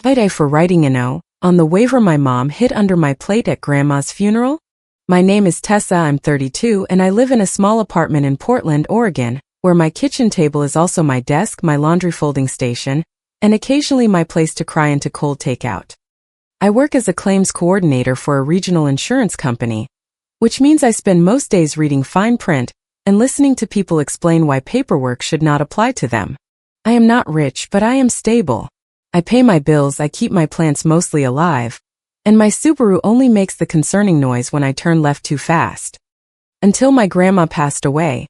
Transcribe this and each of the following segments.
AITA for writing an O on the waiver my mom hid under my plate at Grandma's funeral. My name is Tessa, I'm 32, and I live in a small apartment in Portland, Oregon, where my kitchen table is also my desk, my laundry folding station, and occasionally my place to cry into cold takeout. I work as a claims coordinator for a regional insurance company, which means I spend most days reading fine print and listening to people explain why paperwork should not apply to them. I am not rich, but I am stable. I pay my bills, I keep my plants mostly alive, and my Subaru only makes the concerning noise when I turn left too fast. Until my grandma passed away,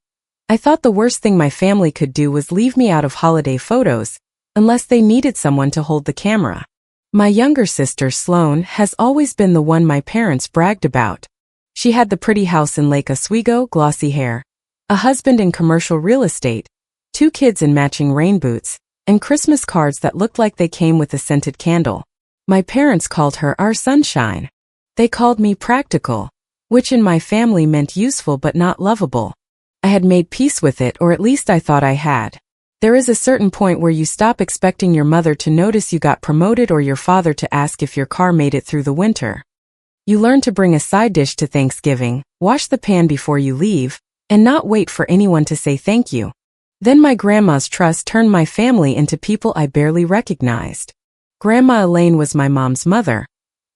I thought the worst thing my family could do was leave me out of holiday photos, unless they needed someone to hold the camera. My younger sister, Sloane, has always been the one my parents bragged about. She had the pretty house in Lake Oswego, glossy hair, a husband in commercial real estate, 2 kids in matching rain boots, and Christmas cards that looked like they came with a scented candle. My parents called her our sunshine. They called me practical, which in my family meant useful but not lovable. I had made peace with it, or at least I thought I had. There is a certain point where you stop expecting your mother to notice you got promoted or your father to ask if your car made it through the winter. You learn to bring a side dish to Thanksgiving, wash the pan before you leave, and not wait for anyone to say thank you. Then my grandma's trust turned my family into people I barely recognized. Grandma Elaine was my mom's mother,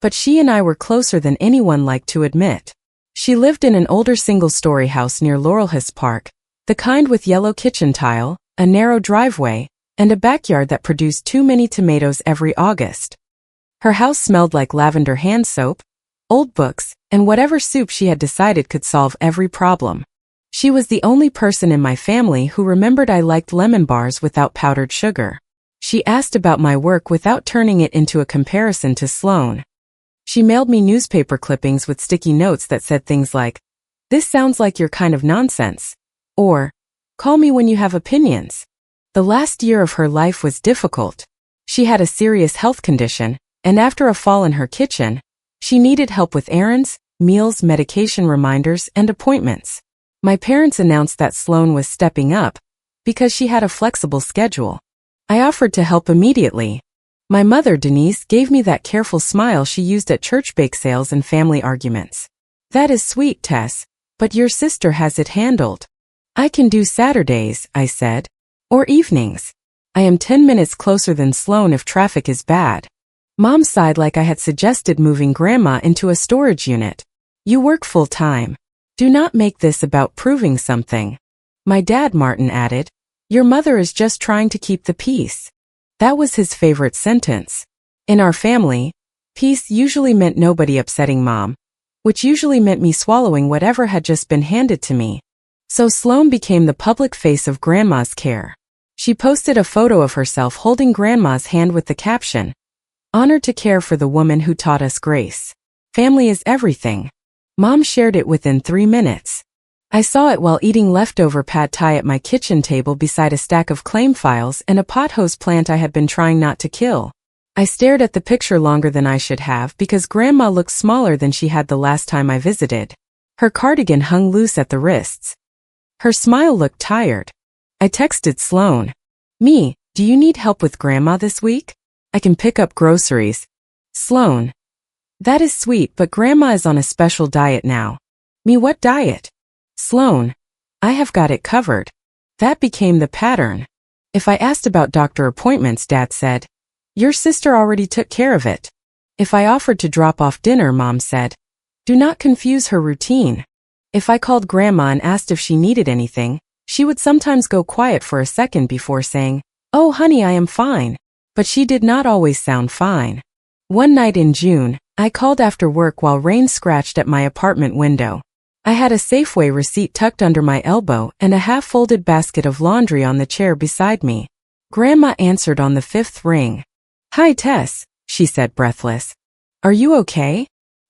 but she and I were closer than anyone liked to admit. She lived in an older single-story house near Laurelhurst Park, the kind with yellow kitchen tile, a narrow driveway, and a backyard that produced too many tomatoes every August. Her house smelled like lavender hand soap, old books, and whatever soup she had decided could solve every problem. She was the only person in my family who remembered I liked lemon bars without powdered sugar. She asked about my work without turning it into a comparison to Sloane. She mailed me newspaper clippings with sticky notes that said things like, "This sounds like your kind of nonsense," or, "Call me when you have opinions." The last year of her life was difficult. She had a serious health condition, and after a fall in her kitchen, she needed help with errands, meals, medication reminders, and appointments. My parents announced that Sloane was stepping up because she had a flexible schedule. I offered to help immediately. My mother, Denise, gave me that careful smile she used at church bake sales and family arguments. "That is sweet, Tess, but your sister has it handled." "I can do Saturdays," I said, "or evenings. I am 10 minutes closer than Sloane if traffic is bad." Mom sighed like I had suggested moving Grandma into a storage unit. "You work full-time. Do not make this about proving something." My dad, Martin, added, "Your mother is just trying to keep the peace." That was his favorite sentence. In our family, peace usually meant nobody upsetting Mom, which usually meant me swallowing whatever had just been handed to me. So Sloane became the public face of Grandma's care. She posted a photo of herself holding Grandma's hand with the caption, "Honored to care for the woman who taught us grace. Family is everything." Mom shared it within 3 minutes. I saw it while eating leftover pad thai at my kitchen table beside a stack of claim files and a pothose plant I had been trying not to kill. I stared at the picture longer than I should have because Grandma looked smaller than she had the last time I visited. Her cardigan hung loose at the wrists. Her smile looked tired. I texted Sloane, "Me, do you need help with Grandma this week? I can pick up groceries." Sloane, "That is sweet, but Grandma is on a special diet now." "Me, what diet?" Sloane, "I have got it covered." That became the pattern. If I asked about doctor appointments, Dad said, "Your sister already took care of it." If I offered to drop off dinner, Mom said, "Do not confuse her routine." If I called Grandma and asked if she needed anything, she would sometimes go quiet for a second before saying, "Oh honey, I am fine." But she did not always sound fine. One night in June, I called after work while rain scratched at my apartment window. I had a Safeway receipt tucked under my elbow and a half-folded basket of laundry on the chair beside me. Grandma answered on the 5th ring. "Hi, Tess," she said, breathless. "Are you okay?"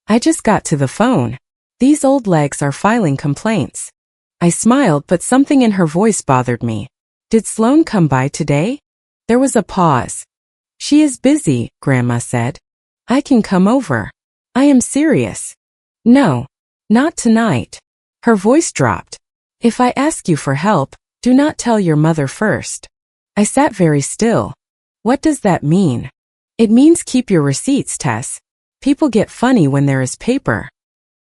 "I just got to the phone. These old legs are filing complaints." I smiled, but something in her voice bothered me. "Did Sloane come by today?" There was a pause. "She is busy," Grandma said. "I can come over." "I am serious." "No. Not tonight." Her voice dropped. "If I ask you for help, do not tell your mother first." I sat very still. What does that mean? It means keep your receipts, Tess. People get funny when there is paper.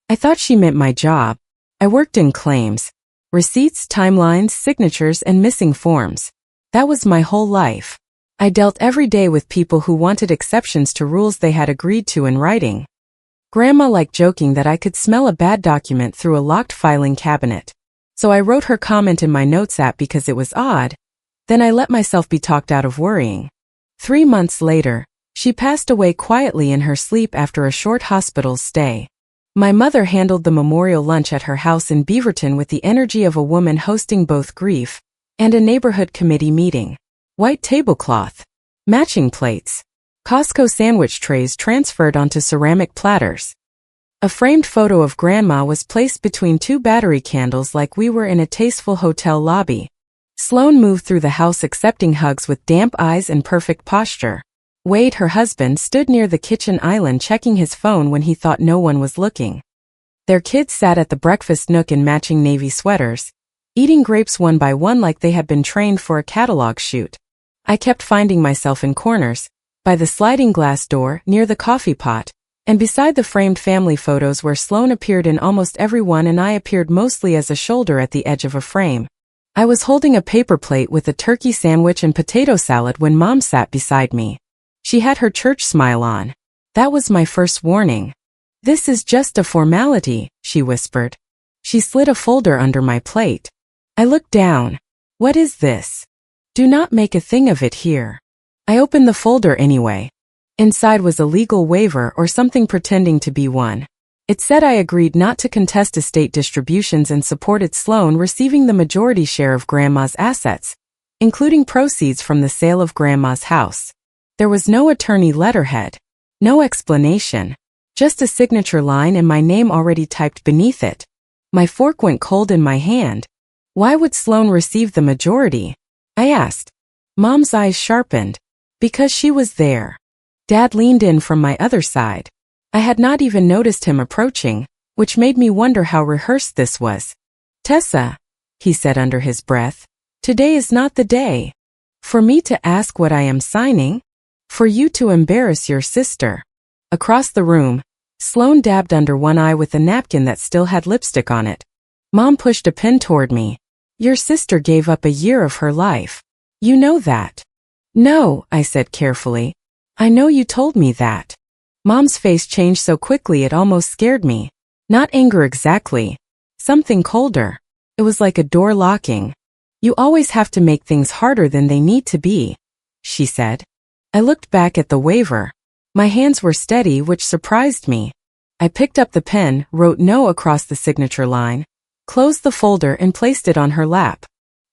I thought she meant my job. I worked in claims. Receipts, timelines, signatures, and missing forms. That was my whole life. I dealt every day with people who wanted exceptions to rules they had agreed to in writing. Grandma liked joking that I could smell a bad document through a locked filing cabinet. So I wrote her comment in my notes app because it was odd. Then I let myself be talked out of worrying. 3 months later, she passed away quietly in her sleep after a short hospital stay. My mother handled the memorial lunch at her house in Beaverton with the energy of a woman hosting both grief and a neighborhood committee meeting. White tablecloth, matching plates, Costco sandwich trays transferred onto ceramic platters. A framed photo of Grandma was placed between 2 battery candles like we were in a tasteful hotel lobby. Sloan moved through the house accepting hugs with damp eyes and perfect posture. Wade, her husband, stood near the kitchen island checking his phone when he thought no one was looking. Their kids sat at the breakfast nook in matching navy sweaters, eating grapes one by one like they had been trained for a catalog shoot. I kept finding myself in corners, by the sliding glass door, near the coffee pot, and beside the framed family photos where Sloan appeared in almost every one and I appeared mostly as a shoulder at the edge of a frame. I was holding a paper plate with a turkey sandwich and potato salad when Mom sat beside me. She had her church smile on. That was my first warning. "This is just a formality," she whispered. She slid a folder under my plate. I looked down. "What is this? Do not make a thing of it here." I opened the folder anyway. Inside was a legal waiver or something pretending to be one. It said I agreed not to contest estate distributions and supported Sloan receiving the majority share of Grandma's assets, including proceeds from the sale of Grandma's house. There was no attorney letterhead, no explanation, just a signature line and my name already typed beneath it. My fork went cold in my hand. Why would Sloan receive the majority? I asked. Mom's eyes sharpened. Because she was there. Dad leaned in from my other side. I had not even noticed him approaching, which made me wonder how rehearsed this was. "Tessa," he said under his breath, "today is not the day. For me to ask what I am signing? For you to embarrass your sister." Across the room, Sloan dabbed under one eye with a napkin that still had lipstick on it. Mom pushed a pen toward me. "Your sister gave up a year of her life. You know that." "No," I said carefully. "I know you told me that." Mom's face changed so quickly it almost scared me. Not anger exactly. Something colder. It was like a door locking. "You always have to make things harder than they need to be," she said. I looked back at the waiver. My hands were steady, which surprised me. I picked up the pen, wrote no across the signature line, closed the folder and placed it on her lap.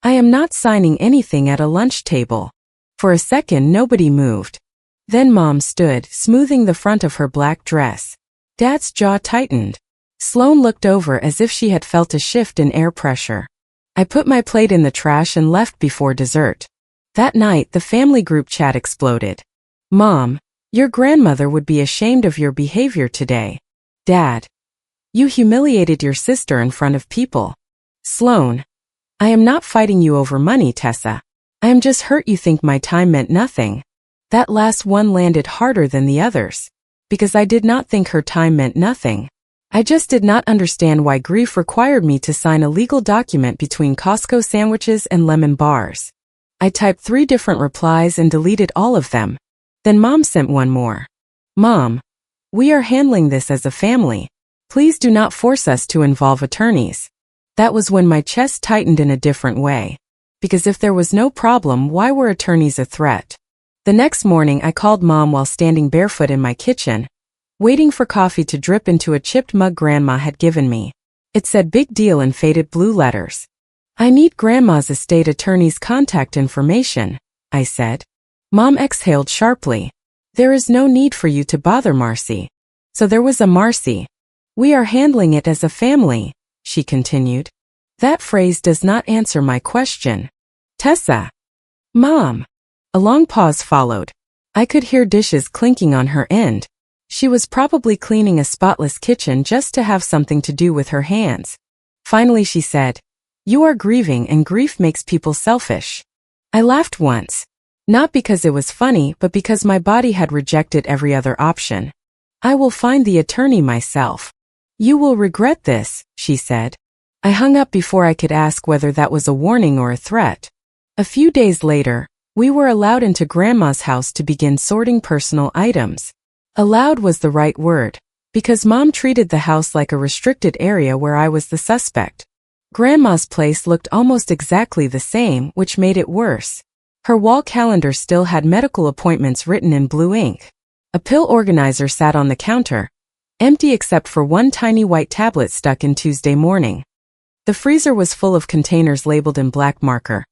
I am not signing anything at a lunch table. For a second nobody moved. Then Mom stood, smoothing the front of her black dress. Dad's jaw tightened. Sloan looked over as if she had felt a shift in air pressure. I put my plate in the trash and left before dessert. That night, the family group chat exploded. "Mom, your grandmother would be ashamed of your behavior today." "Dad, you humiliated your sister in front of people." "Sloan, I am not fighting you over money, Tessa. I am just hurt you think my time meant nothing." That last one landed harder than the others. Because I did not think her time meant nothing. I just did not understand why grief required me to sign a legal document between Costco sandwiches and lemon bars. I typed 3 different replies and deleted all of them. Then Mom sent one more. "Mom, we are handling this as a family. Please do not force us to involve attorneys." That was when my chest tightened in a different way. Because if there was no problem, why were attorneys a threat? The next morning I called Mom while standing barefoot in my kitchen, waiting for coffee to drip into a chipped mug Grandma had given me. It said "Big Deal" in faded blue letters. "I need Grandma's estate attorney's contact information," I said. Mom exhaled sharply. "There is no need for you to bother Marcy." So there was a Marcy. "We are handling it as a family," she continued. That phrase does not answer my question. "Tessa." "Mom." A long pause followed. I could hear dishes clinking on her end. She was probably cleaning a spotless kitchen just to have something to do with her hands. Finally she said, "You are grieving and grief makes people selfish." I laughed once. Not because it was funny, but because my body had rejected every other option. I will find the attorney myself. You will regret this, she said. I hung up before I could ask whether that was a warning or a threat. A few days later, we were allowed into Grandma's house to begin sorting personal items. Allowed was the right word, because Mom treated the house like a restricted area where I was the suspect. Grandma's place looked almost exactly the same, which made it worse. Her wall calendar still had medical appointments written in blue ink. A pill organizer sat on the counter, empty except for one tiny white tablet stuck in Tuesday morning. The freezer was full of containers labeled in black marker.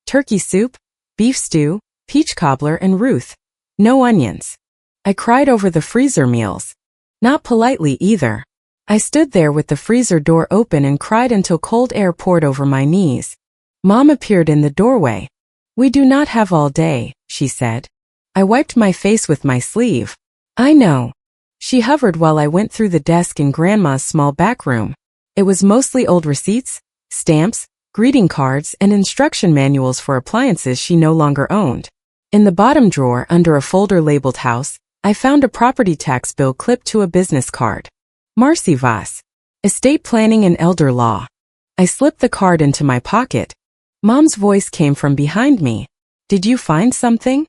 Turkey soup, beef stew, peach cobbler, and Ruth. No onions. I cried over the freezer meals. Not politely either. I stood there with the freezer door open and cried until cold air poured over my knees. Mom appeared in the doorway. We do not have all day, she said. I wiped my face with my sleeve. I know. She hovered while I went through the desk in Grandma's small back room. It was mostly old receipts, stamps, greeting cards, and instruction manuals for appliances she no longer owned. In the bottom drawer, under a folder labeled House, I found a property tax bill clipped to a business card. Marcy Voss. Estate Planning and Elder Law. I slipped the card into my pocket. Mom's voice came from behind me. Did you find something?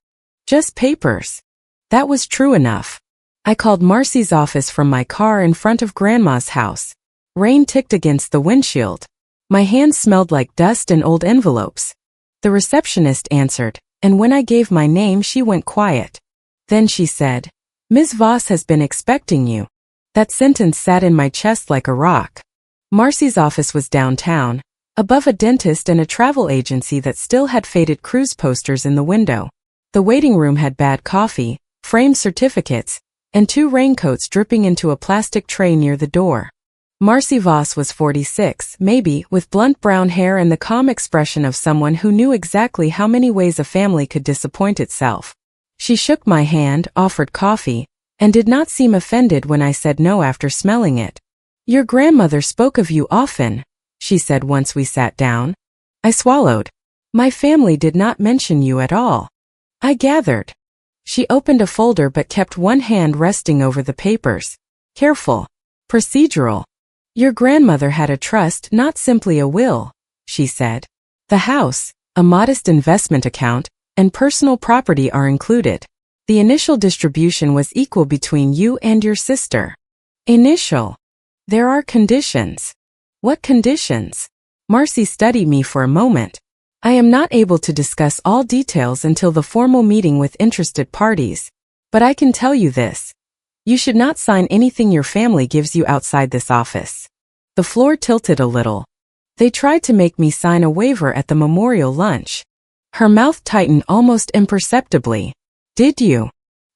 Just papers. That was true enough. I called Marcy's office from my car in front of Grandma's house. Rain ticked against the windshield. My hands smelled like dust and old envelopes. The receptionist answered, and when I gave my name she went quiet. Then she said, Ms. Voss has been expecting you. That sentence sat in my chest like a rock. Marcy's office was downtown, above a dentist and a travel agency that still had faded cruise posters in the window. The waiting room had bad coffee, framed certificates, and 2 raincoats dripping into a plastic tray near the door. Marcy Voss was 46, maybe, with blunt brown hair and the calm expression of someone who knew exactly how many ways a family could disappoint itself. She shook my hand, offered coffee, and did not seem offended when I said no after smelling it. Your grandmother spoke of you often, she said once we sat down. I swallowed. My family did not mention you at all. I gathered. She opened a folder but kept one hand resting over the papers. Careful. Procedural. Your grandmother had a trust, not simply a will, she said. The house, a modest investment account, and personal property are included. The initial distribution was equal between you and your sister. Initial. There are conditions. What conditions? Marcy studied me for a moment. I am not able to discuss all details until the formal meeting with interested parties. But I can tell you this. You should not sign anything your family gives you outside this office. The floor tilted a little. They tried to make me sign a waiver at the memorial lunch. Her mouth tightened almost imperceptibly. Did you?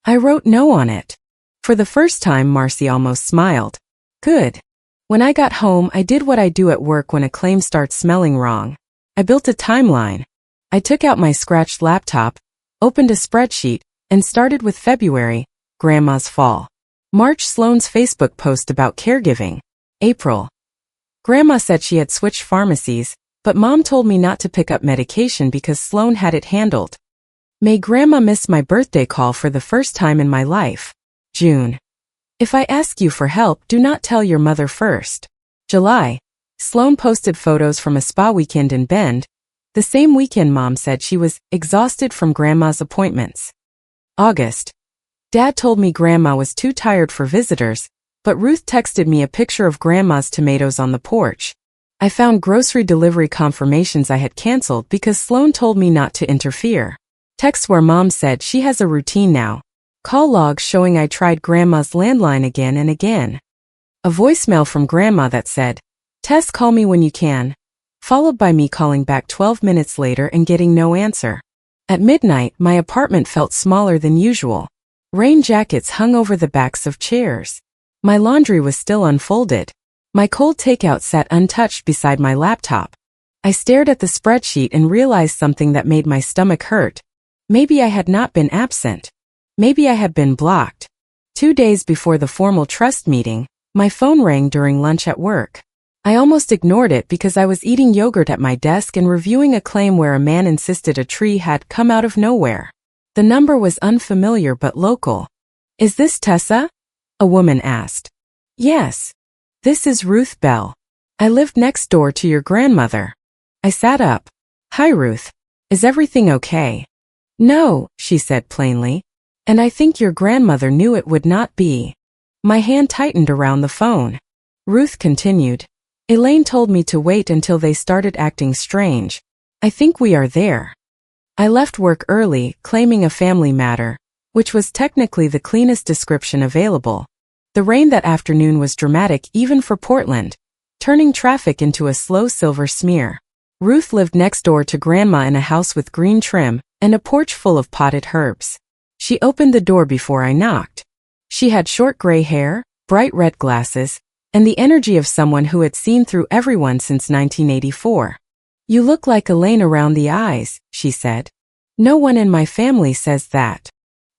I wrote no on it. For the first time, Marcy almost smiled. Good. When I got home, I did what I do at work when a claim starts smelling wrong. I built a timeline. I took out my scratched laptop, opened a spreadsheet, and started with February, Grandma's fall. March, Sloane's Facebook post about caregiving. April. Grandma said she had switched pharmacies, but Mom told me not to pick up medication because Sloane had it handled. May Grandma miss my birthday call for the first time in my life. June. If I ask you for help, do not tell your mother first. July. Sloane posted photos from a spa weekend in Bend, the same weekend Mom said she was exhausted from Grandma's appointments. August. Dad told me Grandma was too tired for visitors, but Ruth texted me a picture of Grandma's tomatoes on the porch. I found grocery delivery confirmations I had canceled because Sloane told me not to interfere. Texts where Mom said she has a routine now. Call logs showing I tried Grandma's landline again and again. A voicemail from Grandma that said, Tess, call me when you can, followed by me calling back 12 minutes later and getting no answer. At midnight, my apartment felt smaller than usual. Rain jackets hung over the backs of chairs. My laundry was still unfolded. My cold takeout sat untouched beside my laptop. I stared at the spreadsheet and realized something that made my stomach hurt. Maybe I had not been absent. Maybe I had been blocked. 2 days before the formal trust meeting, my phone rang during lunch at work. I almost ignored it because I was eating yogurt at my desk and reviewing a claim where a man insisted a tree had come out of nowhere. The number was unfamiliar but local. Is this Tessa? A woman asked. Yes. This is Ruth Bell. I lived next door to your grandmother. I sat up. Hi, Ruth. Is everything okay? No, she said plainly. And I think your grandmother knew it would not be. My hand tightened around the phone. Ruth continued. Elaine told me to wait until they started acting strange. I think we are there. I left work early, claiming a family matter, which was technically the cleanest description available. The rain that afternoon was dramatic even for Portland, turning traffic into a slow silver smear. Ruth lived next door to Grandma in a house with green trim and a porch full of potted herbs. She opened the door before I knocked. She had short gray hair, bright red glasses, and the energy of someone who had seen through everyone since 1984. You look like Elaine around the eyes, she said. No one in my family says that.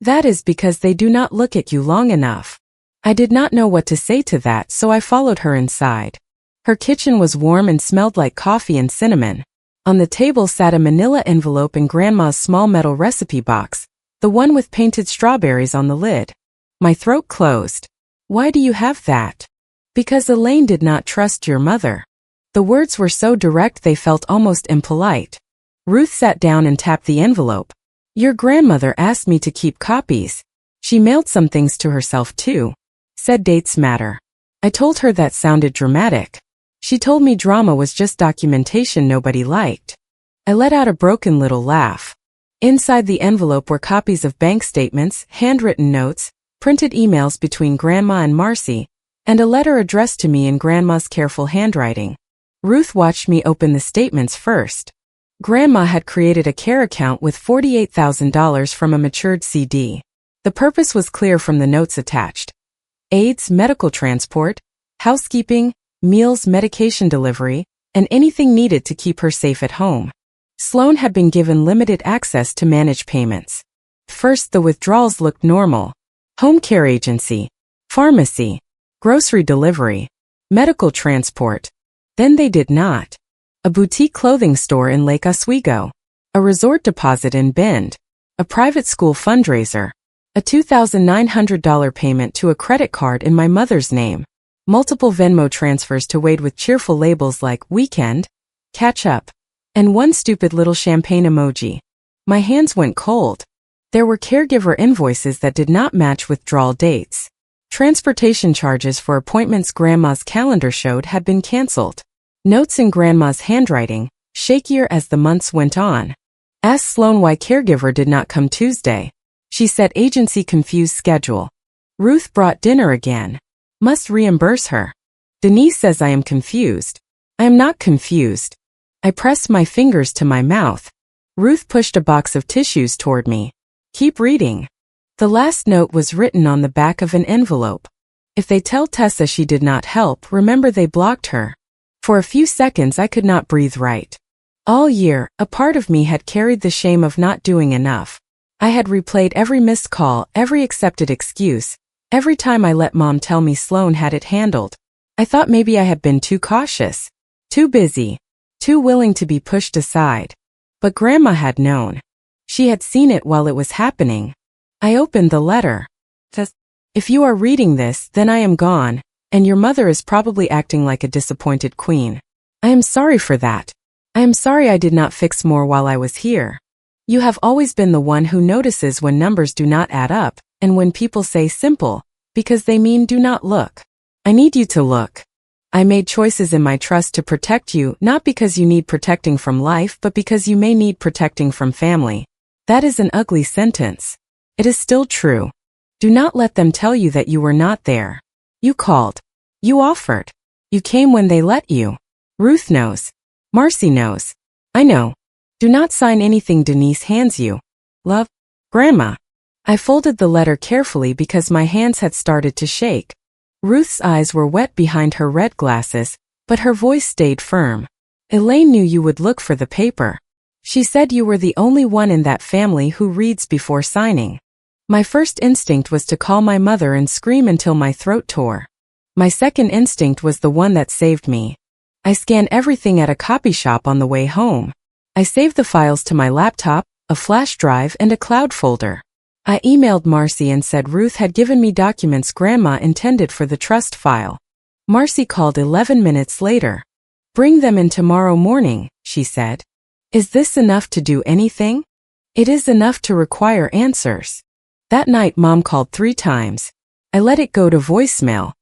That is because they do not look at you long enough. I did not know what to say to that, so I followed her inside. Her kitchen was warm and smelled like coffee and cinnamon. On the table sat a manila envelope and Grandma's small metal recipe box, the one with painted strawberries on the lid. My throat closed. Why do you have that? Because Elaine did not trust your mother. The words were so direct they felt almost impolite. Ruth sat down and tapped the envelope. Your grandmother asked me to keep copies. She mailed some things to herself too. Said dates matter. I told her that sounded dramatic. She told me drama was just documentation nobody liked. I let out a broken little laugh. Inside the envelope were copies of bank statements, handwritten notes, printed emails between Grandma and Marcy, and a letter addressed to me in Grandma's careful handwriting. Ruth watched me open the statements first. Grandma had created a care account with $48,000 from a matured CD. The purpose was clear from the notes attached. Aids, medical transport, housekeeping, meals, medication delivery, and anything needed to keep her safe at home. Sloan had been given limited access to manage payments. First, the withdrawals looked normal. Home care agency, pharmacy, grocery delivery, medical transport. Then they did not. A boutique clothing store in Lake Oswego, a resort deposit in Bend, a private school fundraiser, a $2,900 payment to a credit card in my mother's name, multiple Venmo transfers to Wade with cheerful labels like weekend, catch up, and one stupid little champagne emoji. My hands went cold. There were caregiver invoices that did not match withdrawal dates. Transportation charges for appointments Grandma's calendar showed had been canceled. Notes in Grandma's handwriting, shakier as the months went on. Asked Sloan why caregiver did not come Tuesday. She said agency confused schedule. Ruth brought dinner again. Must reimburse her. Denise says I am confused. I am not confused. I pressed my fingers to my mouth. Ruth pushed a box of tissues toward me. Keep reading. The last note was written on the back of an envelope. If they tell Tessa she did not help, remember they blocked her. For a few seconds I could not breathe right. All year, a part of me had carried the shame of not doing enough. I had replayed every missed call, every accepted excuse, every time I let Mom tell me Sloan had it handled. I thought maybe I had been too cautious, too busy, too willing to be pushed aside. But Grandma had known. She had seen it while it was happening. I opened the letter. If you are reading this, then I am gone, and your mother is probably acting like a disappointed queen. I am sorry for that. I am sorry I did not fix more while I was here. You have always been the one who notices when numbers do not add up, and when people say simple, because they mean do not look. I need you to look. I made choices in my trust to protect you, not because you need protecting from life, but because you may need protecting from family. That is an ugly sentence. It is still true. Do not let them tell you that you were not there. You called. You offered. You came when they let you. Ruth knows. Marcy knows. I know. Do not sign anything Denise hands you. Love, Grandma. I folded the letter carefully because my hands had started to shake. Ruth's eyes were wet behind her red glasses, but her voice stayed firm. Elaine knew you would look for the paper. She said you were the only one in that family who reads before signing. My first instinct was to call my mother and scream until my throat tore. My second instinct was the one that saved me. I scanned everything at a copy shop on the way home. I saved the files to my laptop, a flash drive, and a cloud folder. I emailed Marcy and said Ruth had given me documents Grandma intended for the trust file. Marcy called 11 minutes later. "Bring them in tomorrow morning," she said. "Is this enough to do anything?" "It is enough to require answers." That night Mom called 3 times. I let it go to voicemail.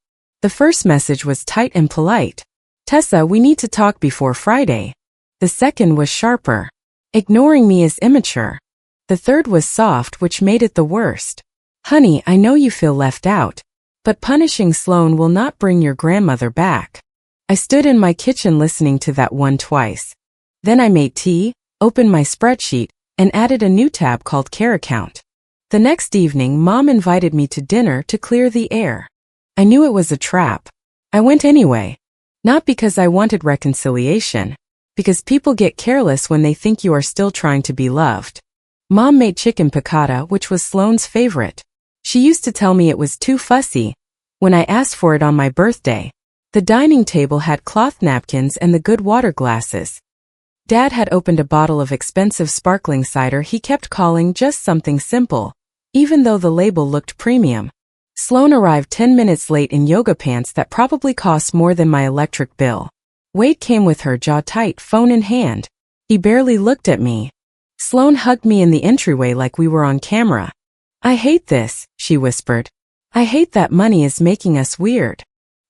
The first message was tight and polite. "Tessa, we need to talk before Friday." The second was sharper. "Ignoring me is immature." The third was soft, which made it the worst. "Honey, I know you feel left out, but punishing Sloan will not bring your grandmother back." I stood in my kitchen listening to that one twice. Then I made tea, opened my spreadsheet, and added a new tab called Care Account. The next evening, Mom invited me to dinner to clear the air. I knew it was a trap. I went anyway. Not because I wanted reconciliation, because people get careless when they think you are still trying to be loved. Mom made chicken piccata, which was Sloane's favorite. She used to tell me it was too fussy when I asked for it on my birthday. The dining table had cloth napkins and the good water glasses. Dad had opened a bottle of expensive sparkling cider he kept calling just something simple, even though the label looked premium. Sloane arrived 10 minutes late in yoga pants that probably cost more than my electric bill. Wade came with her, jaw tight, phone in hand. He barely looked at me. Sloane hugged me in the entryway like we were on camera. "I hate this," she whispered. "I hate that money is making us weird."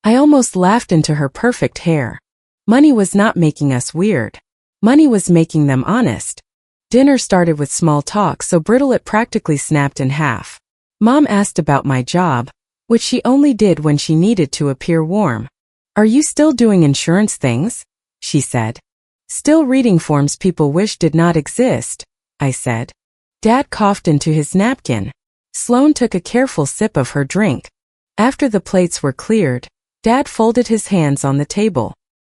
I almost laughed into her perfect hair. Money was not making us weird. Money was making them honest. Dinner started with small talk so brittle it practically snapped in half. Mom asked about my job, which she only did when she needed to appear warm. "Are you still doing insurance things?" she said. "Still reading forms people wish did not exist," I said. Dad coughed into his napkin. Sloane took a careful sip of her drink. After the plates were cleared, Dad folded his hands on the table.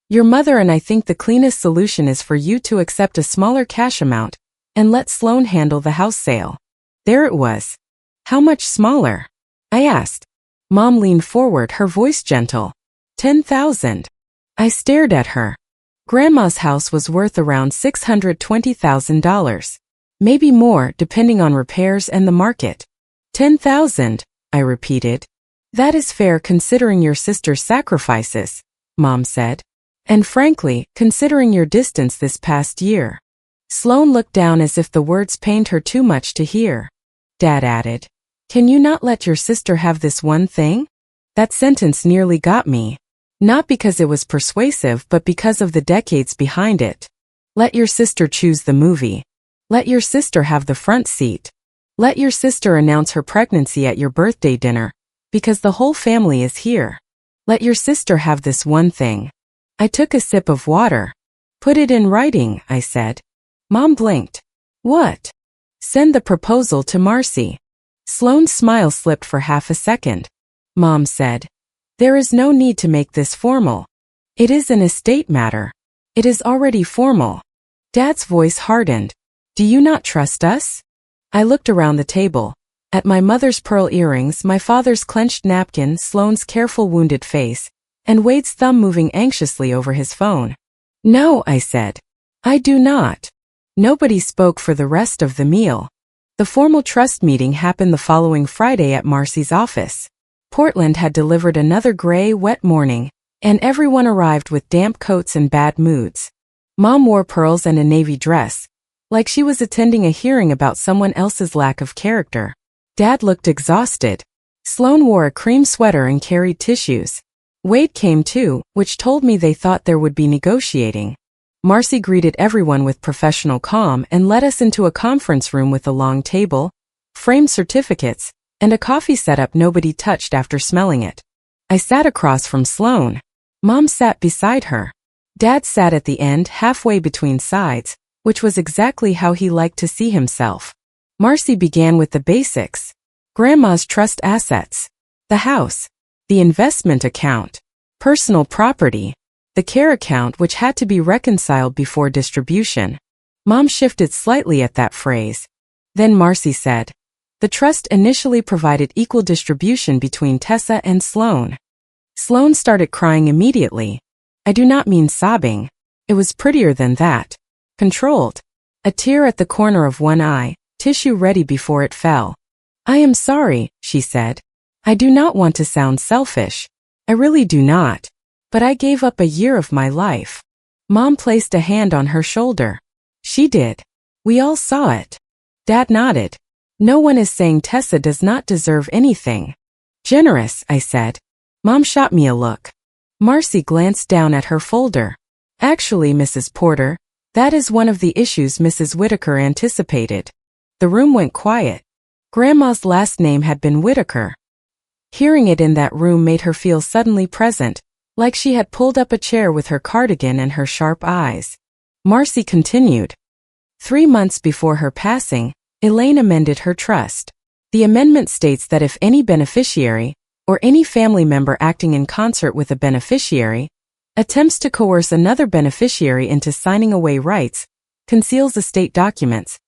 "Your mother and I think the cleanest solution is for you to accept a smaller cash amount and let Sloane handle the house sale." There it was. "How much smaller?" I asked. Mom leaned forward, her voice gentle. 10,000. I stared at her. Grandma's house was worth around $620,000. Maybe more, depending on repairs and the market. 10,000, I repeated. "That is fair considering your sister's sacrifices," Mom said. "And frankly, considering your distance this past year." Sloane looked down as if the words pained her too much to hear. Dad added, "Can you not let your sister have this one thing?" That sentence nearly got me. Not because it was persuasive, but because of the decades behind it. Let your sister choose the movie. Let your sister have the front seat. Let your sister announce her pregnancy at your birthday dinner, because the whole family is here. Let your sister have this one thing. I took a sip of water. "Put it in writing," I said. Mom blinked. "What?" "Send the proposal to Marcy." Sloane's smile slipped for half a second. Mom said, "There is no need to make this formal. It is an estate matter. It is already formal." Dad's voice hardened. "Do you not trust us?" I looked around the table. At my mother's pearl earrings, my father's clenched napkin, Sloane's careful wounded face, and Wade's thumb moving anxiously over his phone. "No," I said. "I do not." Nobody spoke for the rest of the meal. The formal trust meeting happened the following Friday at Marcy's office. Portland had delivered another gray, wet morning, and everyone arrived with damp coats and bad moods. Mom wore pearls and a navy dress, like she was attending a hearing about someone else's lack of character. Dad looked exhausted. Sloane wore a cream sweater and carried tissues. Wade came too, which told me they thought there would be negotiating. Marcy greeted everyone with professional calm and led us into a conference room with a long table, framed certificates, and a coffee setup nobody touched after smelling it. I sat across from Sloane. Mom sat beside her. Dad sat at the end, halfway between sides, which was exactly how he liked to see himself. Marcy began with the basics. Grandma's trust assets. The house. The investment account. Personal property. The care account, which had to be reconciled before distribution. Mom shifted slightly at that phrase. Then Marcy said, "The trust initially provided equal distribution between Tessa and Sloane." Sloane started crying immediately. I do not mean sobbing. It was prettier than that. Controlled. a tear at the corner of one eye, tissue ready before it fell. I am sorry, she said. I do not want to sound selfish. I really do not. But I gave up a year of my life. Mom placed a hand on her shoulder. She did. We all saw it. Dad nodded. No one is saying Tessa does not deserve anything. Generous, I said. Mom shot me a look. Marcy glanced down at her folder. Actually, Mrs. Porter, that is one of the issues Mrs. Whitaker anticipated. The room went quiet. Grandma's last name had been Whitaker. Hearing it in that room made her feel suddenly present, like she had pulled up a chair with her cardigan and her sharp eyes. Marcy continued. 3 months before her passing, Elaine amended her trust. The amendment states that if any beneficiary, or any family member acting in concert with a beneficiary, attempts to coerce another beneficiary into signing away rights, conceals estate documents,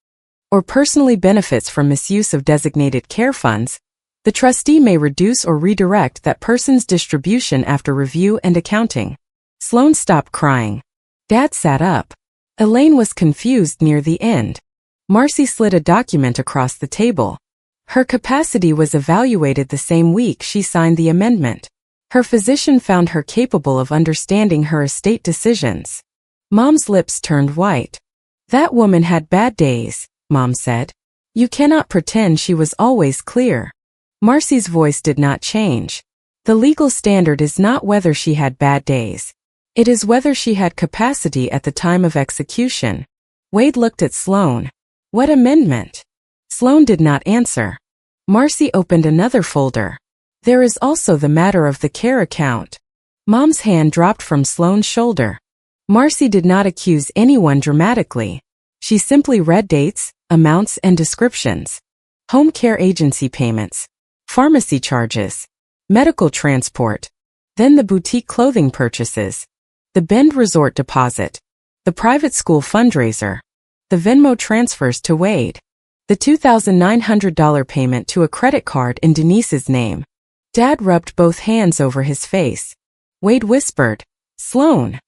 or personally benefits from misuse of designated care funds, the trustee may reduce or redirect that person's distribution after review and accounting. Sloane stopped crying. Dad sat up. Elaine was confused near the end. Marcy slid a document across the table. Her capacity was evaluated the same week she signed the amendment. Her physician found her capable of understanding her estate decisions. Mom's lips turned white. That woman had bad days, Mom said. You cannot pretend she was always clear. Marcy's voice did not change. The legal standard is not whether she had bad days. It is whether she had capacity at the time of execution. Wade looked at Sloane. What amendment? Sloane did not answer. Marcy opened another folder. There is also the matter of the care account. Mom's hand dropped from Sloane's shoulder. Marcy did not accuse anyone dramatically. She simply read dates, amounts, and descriptions. Home care agency payments, pharmacy charges, medical transport, then the boutique clothing purchases, the Bend Resort deposit, the private school fundraiser, the Venmo transfers to Wade, the $2,900 payment to a credit card in Denise's name. Dad rubbed both hands over his face. Wade whispered, Sloane.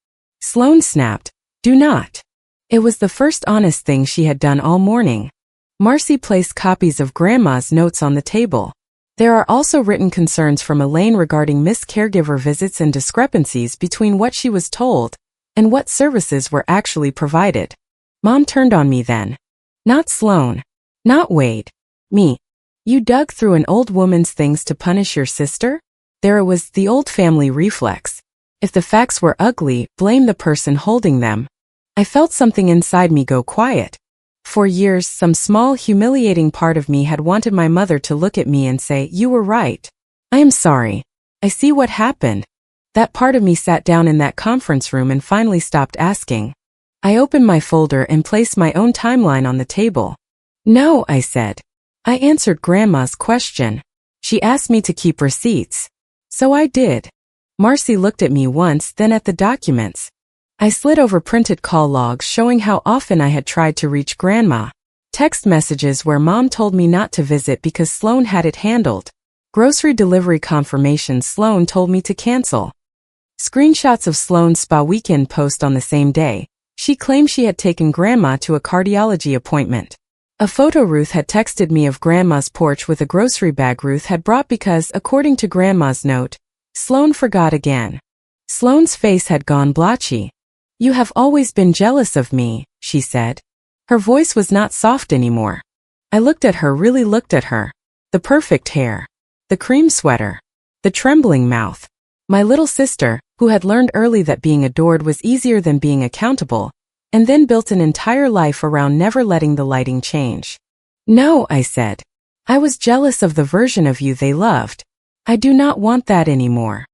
Sloane snapped, do not. It was the first honest thing she had done all morning. Marcy placed copies of Grandma's notes on the table. There are also written concerns from Elaine regarding missed caregiver visits and discrepancies between what she was told and what services were actually provided. Mom turned on me then. Not Sloane. Not Wade. Me. You dug through an old woman's things to punish your sister? There it was, the old family reflex. If the facts were ugly, blame the person holding them. I felt something inside me go quiet. For years, some small, humiliating part of me had wanted my mother to look at me and say, you were right. I am sorry. I see what happened. That part of me sat down in that conference room and finally stopped asking. I opened my folder and placed my own timeline on the table. No, I said. I answered Grandma's question. She asked me to keep receipts. So I did. Marcy looked at me once, then at the documents. I slid over printed call logs showing how often I had tried to reach Grandma. Text messages where Mom told me not to visit because Sloane had it handled. Grocery delivery confirmations Sloane told me to cancel. Screenshots of Sloane's spa weekend post on the same day. She claimed she had taken Grandma to a cardiology appointment. A photo Ruth had texted me of Grandma's porch with a grocery bag Ruth had brought because, according to Grandma's note, Sloane forgot again. Sloane's face had gone blotchy. You have always been jealous of me, she said. Her voice was not soft anymore. I looked at her, really looked at her. The perfect hair. The cream sweater. The trembling mouth. My little sister, who had learned early that being adored was easier than being accountable, and then built an entire life around never letting the lighting change. No, I said. I was jealous of the version of you they loved. I do not want that anymore.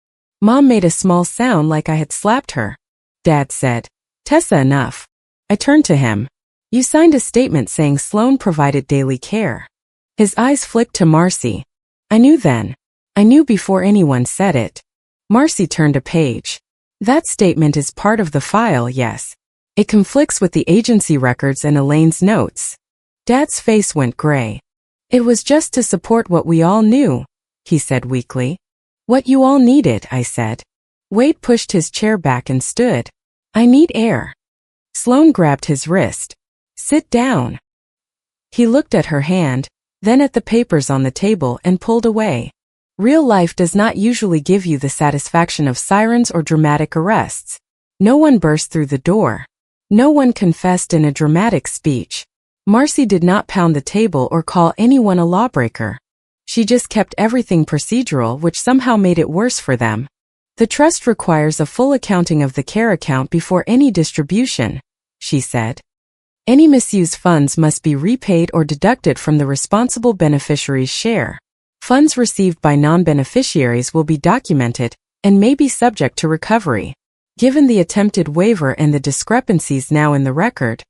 Mom made a small sound like I had slapped her. Dad said, Tessa, enough. I turned to him. You signed a statement saying Sloane provided daily care. His eyes flicked to Marcy. I knew then. I knew before anyone said it. Marcy turned a page. That statement is part of the file, yes. It conflicts with the agency records and Elaine's notes. Dad's face went gray. It was just to support what we all knew, he said weakly. What you all needed, I said. Wade pushed his chair back and stood. I need air. Sloane grabbed his wrist. Sit down. He looked at her hand, then at the papers on the table and pulled away. Real life does not usually give you the satisfaction of sirens or dramatic arrests. No one burst through the door. No one confessed in a dramatic speech. Marcy did not pound the table or call anyone a lawbreaker. She just kept everything procedural, which somehow made it worse for them. The trust requires a full accounting of the care account before any distribution, she said. Any misused funds must be repaid or deducted from the responsible beneficiary's share. Funds received by non-beneficiaries will be documented and may be subject to recovery. Given the attempted waiver and the discrepancies now in the record,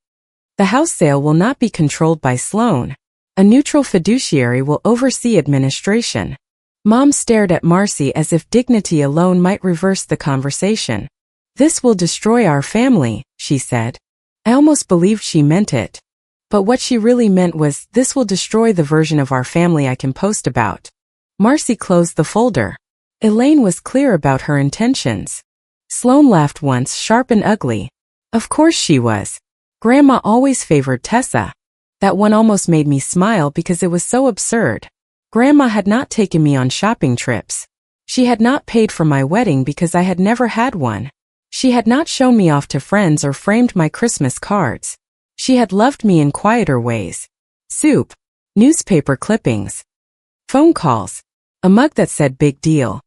the house sale will not be controlled by Sloan. A neutral fiduciary will oversee administration. Mom stared at Marcy as if dignity alone might reverse the conversation. This will destroy our family, she said. I almost believed she meant it. But what she really meant was, this will destroy the version of our family I can post about. Marcy closed the folder. Elaine was clear about her intentions. Sloan laughed once, sharp and ugly. Of course she was. Grandma always favored Tessa. That one almost made me smile because it was so absurd. Grandma had not taken me on shopping trips. She had not paid for my wedding because I had never had one. She had not shown me off to friends or framed my Christmas cards. She had loved me in quieter ways. Soup, newspaper clippings, phone calls, a mug that said big deal.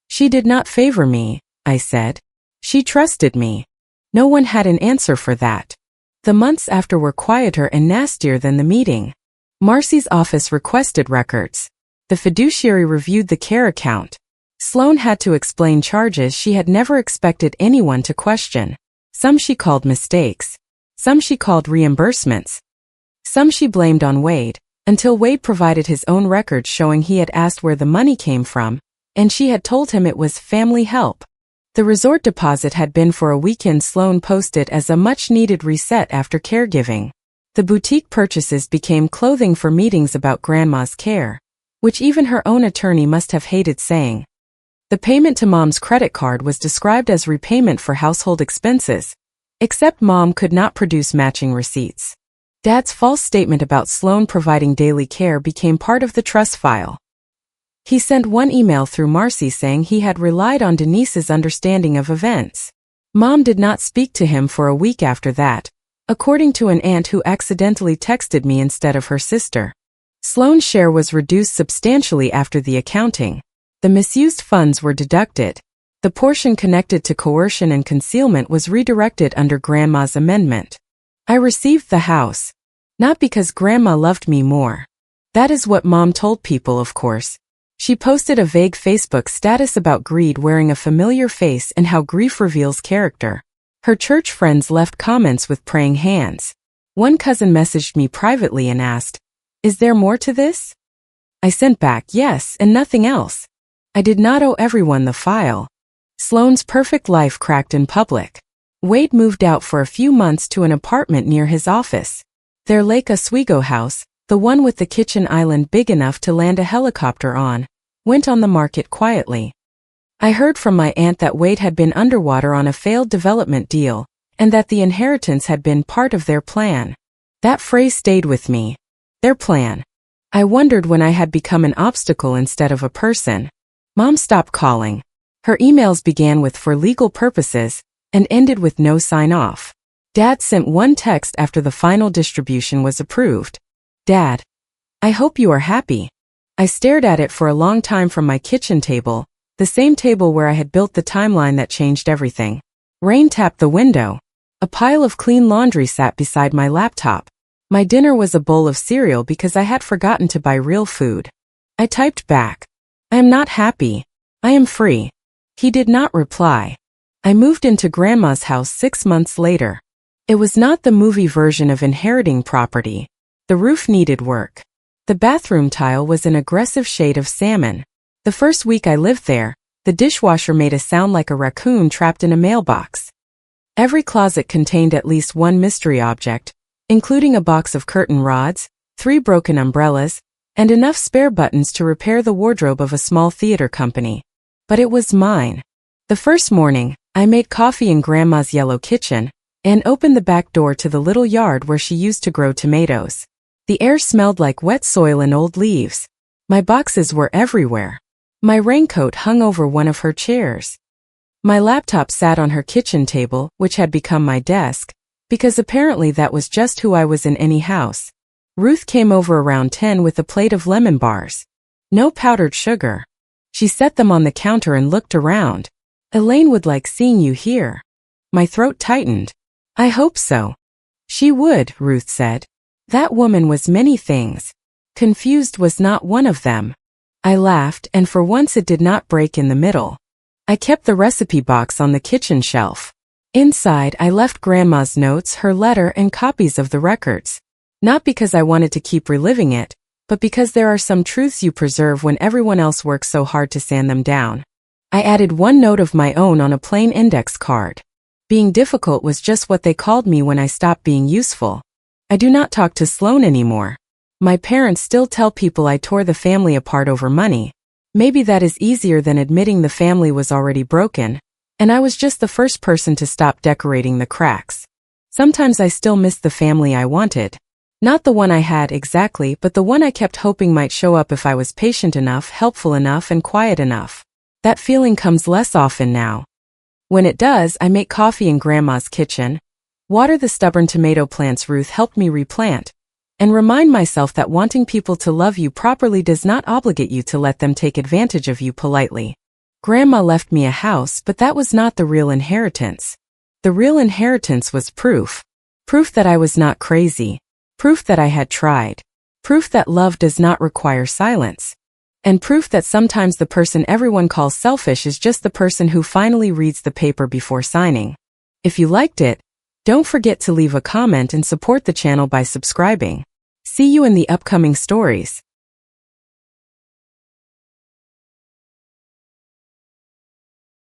She did not favor me, I said. She trusted me. No one had an answer for that. The months after were quieter and nastier than the meeting. Marcy's office requested records. The fiduciary reviewed the care account. Sloan had to explain charges she had never expected anyone to question. Some she called mistakes. Some she called reimbursements. Some she blamed on Wade, until Wade provided his own records showing he had asked where the money came from, and she had told him it was family help. The resort deposit had been for a weekend Sloan posted as a much-needed reset after caregiving. The boutique purchases became clothing for meetings about Grandma's care, which even her own attorney must have hated saying. The payment to Mom's credit card was described as repayment for household expenses, except Mom could not produce matching receipts. Dad's false statement about Sloan providing daily care became part of the trust file. He sent one email through Marcy saying he had relied on Denise's understanding of events. Mom did not speak to him for a week after that, according to an aunt who accidentally texted me instead of her sister. Sloan's share was reduced substantially after the accounting. The misused funds were deducted. The portion connected to coercion and concealment was redirected under Grandma's amendment. I received the house. Not because Grandma loved me more. That is what Mom told people, of course. She posted a vague Facebook status about greed wearing a familiar face and how grief reveals character. Her church friends left comments with praying hands. One cousin messaged me privately and asked, "Is there more to this?" I sent back yes and nothing else. I did not owe everyone the file. Sloan's perfect life cracked in public. Wade moved out for a few months to an apartment near his office. Their Lake Oswego house, the one with the kitchen island big enough to land a helicopter on, went on the market quietly. I heard from my aunt that Wade had been underwater on a failed development deal, and that the inheritance had been part of their plan. That phrase stayed with me. Their plan. I wondered when I had become an obstacle instead of a person. Mom stopped calling. Her emails began with "for legal purposes" and ended with "no sign-off." Dad sent one text after the final distribution was approved. "Dad, I hope you are happy." I stared at it for a long time from my kitchen table, the same table where I had built the timeline that changed everything. Rain tapped the window. A pile of clean laundry sat beside my laptop. My dinner was a bowl of cereal because I had forgotten to buy real food. I typed back, "I am not happy. I am free." He did not reply. I moved into Grandma's house 6 months later. It was not the movie version of inheriting property. The roof needed work. The bathroom tile was an aggressive shade of salmon. The first week I lived there, the dishwasher made a sound like a raccoon trapped in a mailbox. Every closet contained at least one mystery object, including a box of curtain rods, 3 broken umbrellas, and enough spare buttons to repair the wardrobe of a small theater company. But it was mine. The first morning, I made coffee in Grandma's yellow kitchen, and opened the back door to the little yard where she used to grow tomatoes. The air smelled like wet soil and old leaves. My boxes were everywhere. My raincoat hung over one of her chairs. My laptop sat on her kitchen table, which had become my desk, because apparently that was just who I was in any house. Ruth came over around 10 with a plate of lemon bars. No powdered sugar. She set them on the counter and looked around. Elaine would like seeing you here. My throat tightened. I hope so. She would, Ruth said. That woman was many things. Confused was not one of them. I laughed, and for once it did not break in the middle. I kept the recipe box on the kitchen shelf. Inside, I left Grandma's notes, her letter, and copies of the records. Not because I wanted to keep reliving it, but because there are some truths you preserve when everyone else works so hard to sand them down. I added one note of my own on a plain index card. Being difficult was just what they called me when I stopped being useful. I do not talk to Sloan anymore. My parents still tell people I tore the family apart over money. Maybe that is easier than admitting the family was already broken, and I was just the first person to stop decorating the cracks. Sometimes I still miss the family I wanted. Not the one I had exactly, but the one I kept hoping might show up if I was patient enough, helpful enough, and quiet enough. That feeling comes less often now. When it does, I make coffee in Grandma's kitchen, water the stubborn tomato plants Ruth helped me replant, and remind myself that wanting people to love you properly does not obligate you to let them take advantage of you politely. Grandma left me a house, but that was not the real inheritance. The real inheritance was proof. Proof that I was not crazy. Proof that I had tried. Proof that love does not require silence. And proof that sometimes the person everyone calls selfish is just the person who finally reads the paper before signing. If you liked it, don't forget to leave a comment and support the channel by subscribing. See you in the upcoming stories.